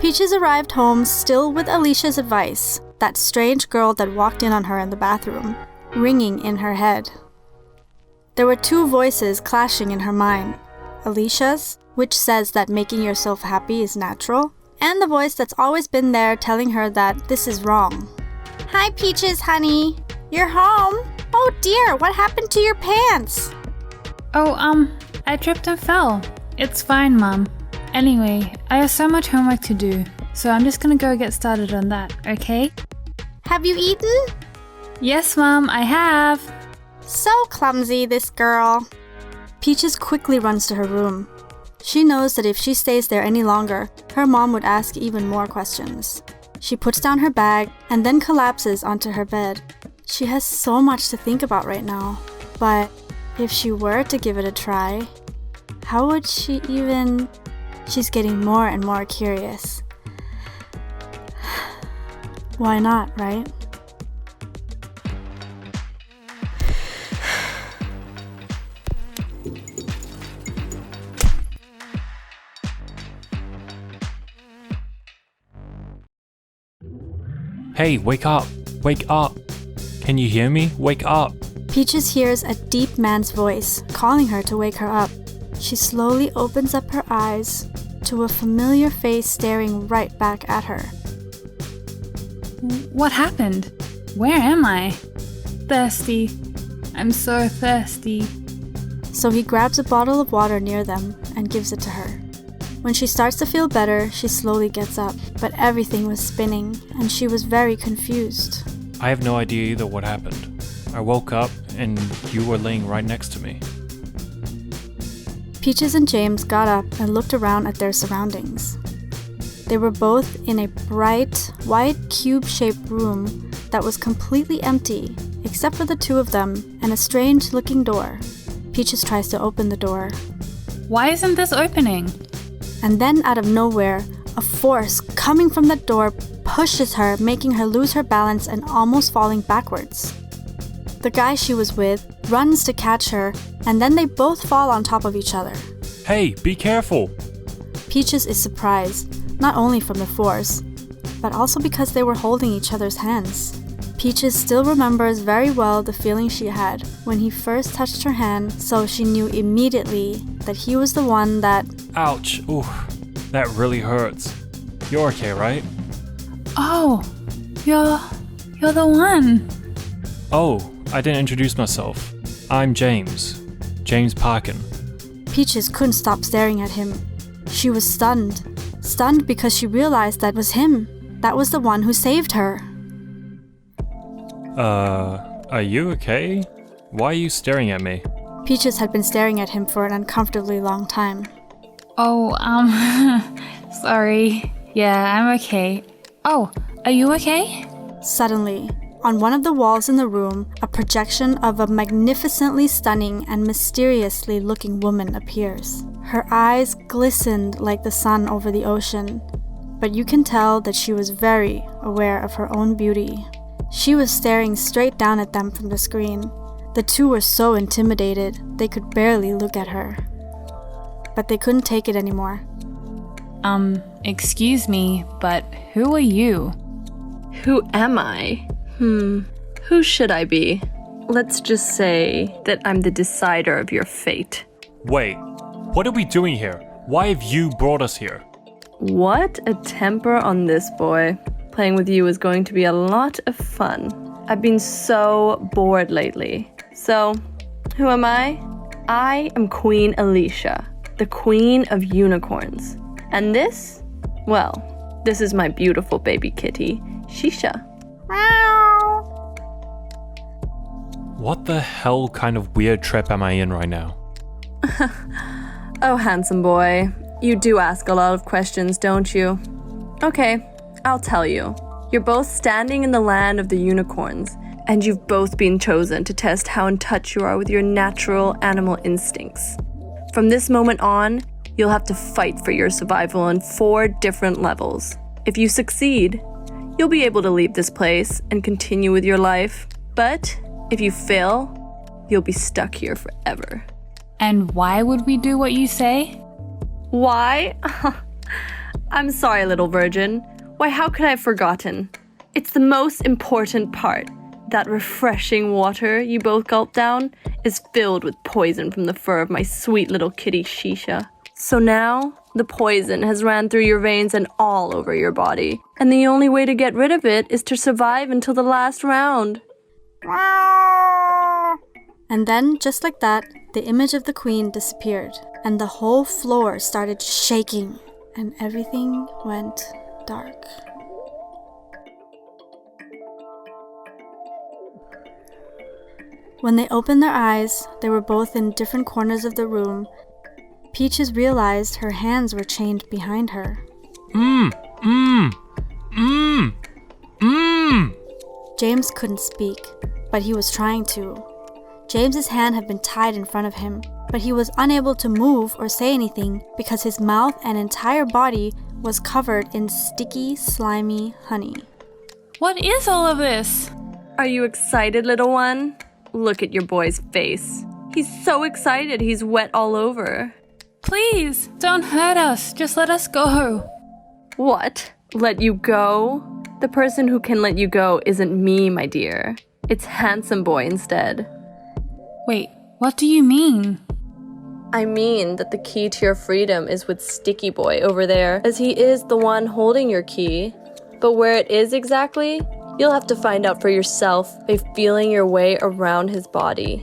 Peaches arrived home still with Alicia's advice, that strange girl that walked in on her in the bathroom, ringing in her head. There were two voices clashing in her mind. Alicia's, which says that making yourself happy is natural, and the voice that's always been there telling her that this is wrong. Hi, Peaches, honey. You're home? Oh dear, what happened to your pants? I tripped and fell. It's fine, Mom. Anyway, I have so much homework to do, so I'm just gonna go get started on that, okay? Have you eaten? Yes, Mom, I have. So clumsy, this girl. Peaches quickly runs to her room. She knows that if she stays there any longer, her mom would ask even more questions. She puts down her bag and then collapses onto her bed. She has so much to think about right now. But if she were to give it a try, how would she even... She's getting more and more curious. Why not, right? Hey, wake up! Wake up! Can you hear me? Wake up! Peaches hears a deep man's voice calling her to wake her up. She slowly opens up her eyes to a familiar face staring right back at her. What happened? Where am I? Thirsty. I'm so thirsty. So he grabs a bottle of water near them and gives it to her. When she starts to feel better, she slowly gets up, but everything was spinning and she was very confused. I have no idea either what happened. I woke up and you were laying right next to me. Peaches and James got up and looked around at their surroundings. They were both in a bright, white cube-shaped room that was completely empty, except for the two of them and a strange-looking door. Peaches tries to open the door. Why isn't this opening? And then out of nowhere, a force coming from the door pushes her, making her lose her balance and almost falling backwards. The guy she was with runs to catch her, and then they both fall on top of each other. Hey, be careful! Peaches is surprised, not only from the force, but also because they were holding each other's hands. Peaches still remembers very well the feeling she had when he first touched her hand, so she knew immediately that he was the one that... Ouch! Ooh, that really hurts. You're okay, right? Oh, you're the one. Oh, I didn't introduce myself. I'm James. James Parkin. Peaches couldn't stop staring at him. She was stunned. Stunned because she realized that was him. That was the one who saved her. Are you okay? Why are you staring at me? Peaches had been staring at him for an uncomfortably long time. Oh, sorry. Yeah, I'm okay. Oh, are you okay? Suddenly, on one of the walls in the room, a projection of a magnificently stunning and mysteriously looking woman appears. Her eyes glistened like the sun over the ocean, but you can tell that she was very aware of her own beauty. She was staring straight down at them from the screen. The two were so intimidated, they could barely look at her. But they couldn't take it anymore. Excuse me, but who are you? Who am I? Who should I be? Let's just say that I'm the decider of your fate. Wait, what are we doing here? Why have you brought us here? What a temper on this boy. Playing with you is going to be a lot of fun. I've been so bored lately. So, who am I? I am Queen Alicia, the Queen of Unicorns. And this? Well, this is my beautiful baby kitty, Shisha. What the hell kind of weird trip am I in right now? Oh, handsome boy. You do ask a lot of questions, don't you? Okay, I'll tell you. You're both standing in the land of the unicorns, and you've both been chosen to test how in touch you are with your natural animal instincts. From this moment on, you'll have to fight for your survival on 4 different levels. If you succeed, you'll be able to leave this place and continue with your life. But if you fail, you'll be stuck here forever. And why would we do what you say? Why? I'm sorry, little virgin. Why, how could I have forgotten? It's the most important part. That refreshing water you both gulped down is filled with poison from the fur of my sweet little kitty Shisha. So now, the poison has ran through your veins and all over your body. And the only way to get rid of it is to survive until the last round. And then, just like that, the image of the queen disappeared. And the whole floor started shaking. And everything went dark. When they opened their eyes, they were both in different corners of the room. Peaches realized her hands were chained behind her. James couldn't speak, but he was trying to. James's hand had been tied in front of him, but he was unable to move or say anything because his mouth and entire body was covered in sticky, slimy honey. What is all of this? Are you excited, little one? Look at your boy's face. He's so excited he's wet all over. Please, don't hurt us. Just let us go. What? Let you go? The person who can let you go isn't me, my dear. It's Handsome Boy instead. Wait, what do you mean? I mean that the key to your freedom is with Sticky Boy over there, as he is the one holding your key. But where it is exactly, you'll have to find out for yourself by feeling your way around his body.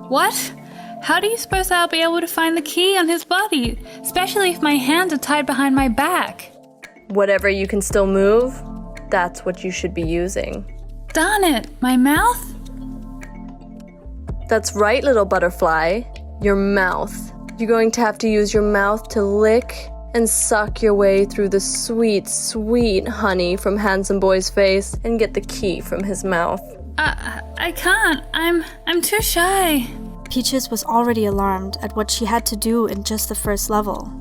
What? How do you suppose I'll be able to find the key on his body, especially if my hands are tied behind my back? Whatever you can still move, that's what you should be using. Darn it, my mouth? That's right, little butterfly. Your mouth. You're going to have to use your mouth to lick and suck your way through the sweet, sweet honey from Handsome Boy's face and get the key from his mouth. I can't. I'm too shy. Peaches was already alarmed at what she had to do in just the first level.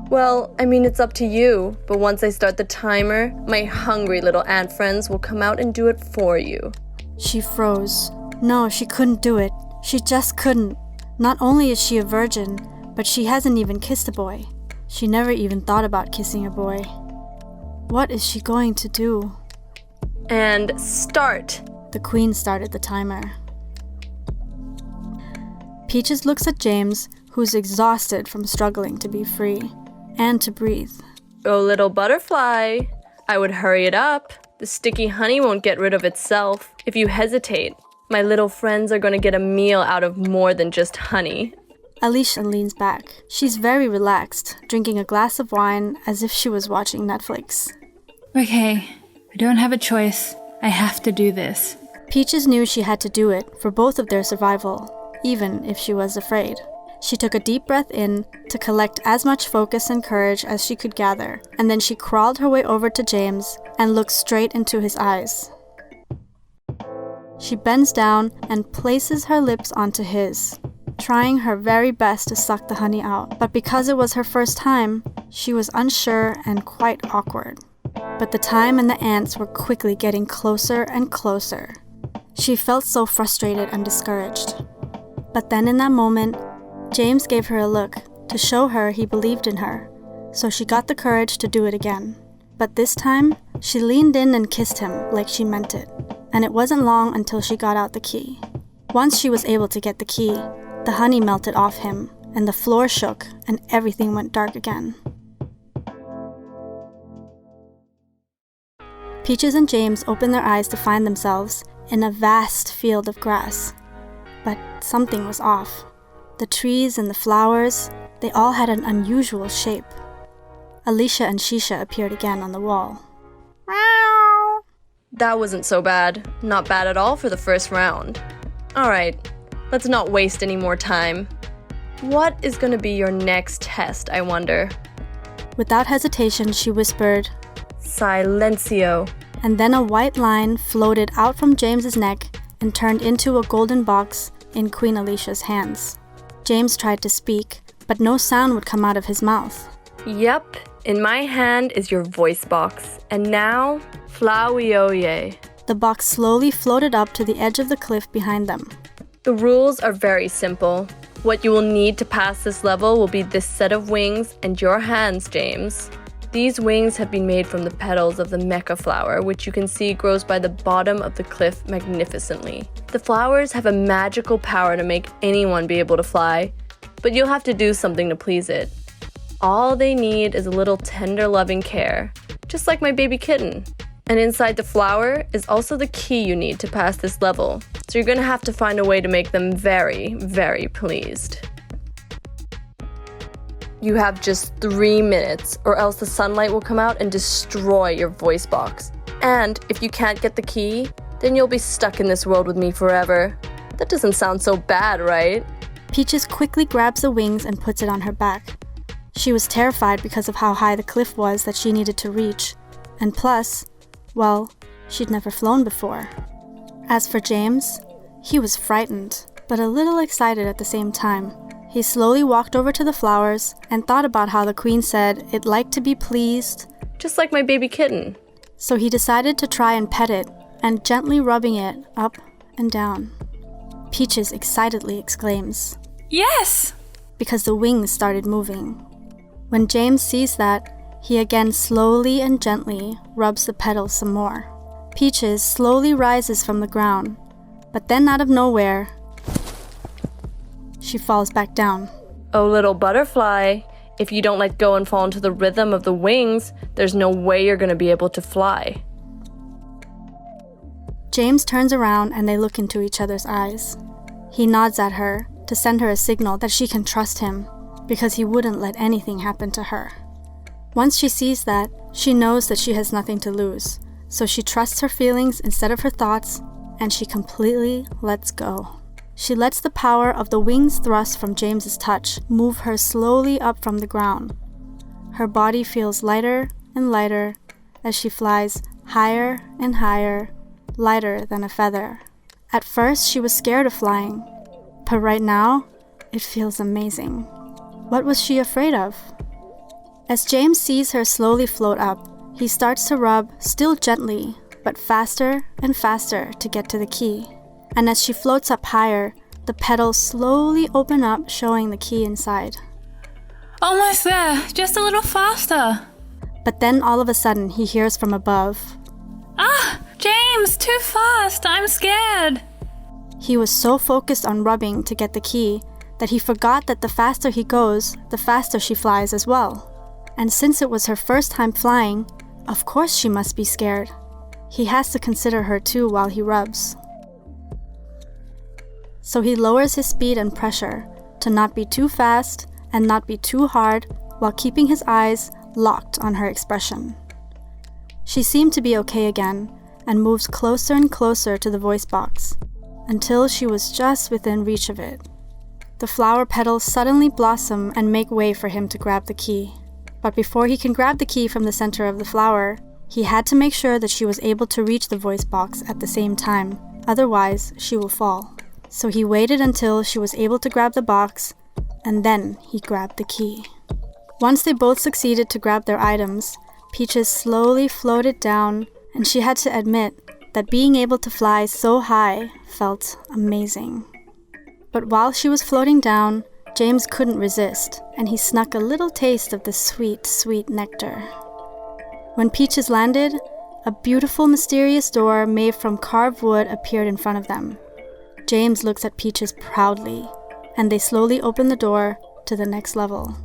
Well, I mean, it's up to you, but once I start the timer, my hungry little ant friends will come out and do it for you. She froze. No, she couldn't do it. She just couldn't. Not only is she a virgin, but she hasn't even kissed a boy. She never even thought about kissing a boy. What is she going to do? And start! The queen started the timer. Peaches looks at James, who's exhausted from struggling to be free and to breathe. Oh, little butterfly, I would hurry it up. The sticky honey won't get rid of itself. If you hesitate, my little friends are going to get a meal out of more than just honey. Alicia leans back. She's very relaxed, drinking a glass of wine as if she was watching Netflix. Okay, I don't have a choice. I have to do this. Peaches knew she had to do it for both of their survival, even if she was afraid. She took a deep breath in to collect as much focus and courage as she could gather, and then she crawled her way over to James and looked straight into his eyes. She bends down and places her lips onto his, trying her very best to suck the honey out. But because it was her first time, she was unsure and quite awkward. But the time and the ants were quickly getting closer and closer. She felt so frustrated and discouraged. But then in that moment, James gave her a look to show her he believed in her, so she got the courage to do it again. But this time, she leaned in and kissed him like she meant it, and it wasn't long until she got out the key. Once she was able to get the key, the honey melted off him, and the floor shook, and everything went dark again. Peaches and James opened their eyes to find themselves in a vast field of grass. But something was off. The trees and the flowers, they all had an unusual shape. Alicia and Shisha appeared again on the wall. That wasn't so bad. Not bad at all for the first round. Alright, let's not waste any more time. What is going to be your next test, I wonder? Without hesitation, she whispered, Silencio. and then a white line floated out from James's neck and turned into a golden box in Queen Alicia's hands. James tried to speak, but no sound would come out of his mouth. Yep, in my hand is your voice box. And now, Flowioye. The box slowly floated up to the edge of the cliff behind them. The rules are very simple. What you will need to pass this level will be this set of wings and your hands, James. These wings have been made from the petals of the mecha flower, which you can see grows by the bottom of the cliff magnificently. The flowers have a magical power to make anyone be able to fly, but you'll have to do something to please it. All they need is a little tender loving care, just like my baby kitten. And inside the flower is also the key you need to pass this level, so you're gonna have to find a way to make them very, very pleased. You have just 3 minutes, or else the sunlight will come out and destroy your voice box. And if you can't get the key, then you'll be stuck in this world with me forever. That doesn't sound so bad, right? Peaches quickly grabs the wings and puts it on her back. She was terrified because of how high the cliff was that she needed to reach. And plus, well, she'd never flown before. As for James, he was frightened, but a little excited at the same time. He slowly walked over to the flowers and thought about how the queen said it liked to be pleased, just like my baby kitten. So he decided to try and pet it and gently rubbing it up and down. Peaches excitedly exclaims, Yes! because the wings started moving. When James sees that, he again slowly and gently rubs the petals some more. Peaches slowly rises from the ground, but then out of nowhere, she falls back down. Oh, little butterfly, if you don't let go and fall into the rhythm of the wings, there's no way you're going to be able to fly. James turns around and they look into each other's eyes. He nods at her to send her a signal that she can trust him, because he wouldn't let anything happen to her. Once she sees that, she knows that she has nothing to lose, so she trusts her feelings instead of her thoughts, and she completely lets go. She lets the power of the wings thrust from James's touch move her slowly up from the ground. Her body feels lighter and lighter as she flies higher and higher, lighter than a feather. At first, she was scared of flying, but right now, it feels amazing. What was she afraid of? As James sees her slowly float up, he starts to rub, still gently, but faster and faster to get to the key. And as she floats up higher, the petals slowly open up, showing the key inside. Almost there, just a little faster. But then all of a sudden, he hears from above. Ah, James, too fast, I'm scared. He was so focused on rubbing to get the key that he forgot that the faster he goes, the faster she flies as well. And since it was her first time flying, of course she must be scared. He has to consider her too while he rubs. So he lowers his speed and pressure to not be too fast and not be too hard while keeping his eyes locked on her expression. She seemed to be okay again and moves closer and closer to the voice box until she was just within reach of it. The flower petals suddenly blossom and make way for him to grab the key. But before he can grab the key from the center of the flower, he had to make sure that she was able to reach the voice box at the same time, otherwise she will fall. So he waited until she was able to grab the box, and then he grabbed the key. Once they both succeeded to grab their items, Peaches slowly floated down, and she had to admit that being able to fly so high felt amazing. But while she was floating down, James couldn't resist, and he snuck a little taste of the sweet, sweet nectar. When Peaches landed, a beautiful, mysterious door made from carved wood appeared in front of them. James looks at Peaches proudly, and they slowly open the door to the next level.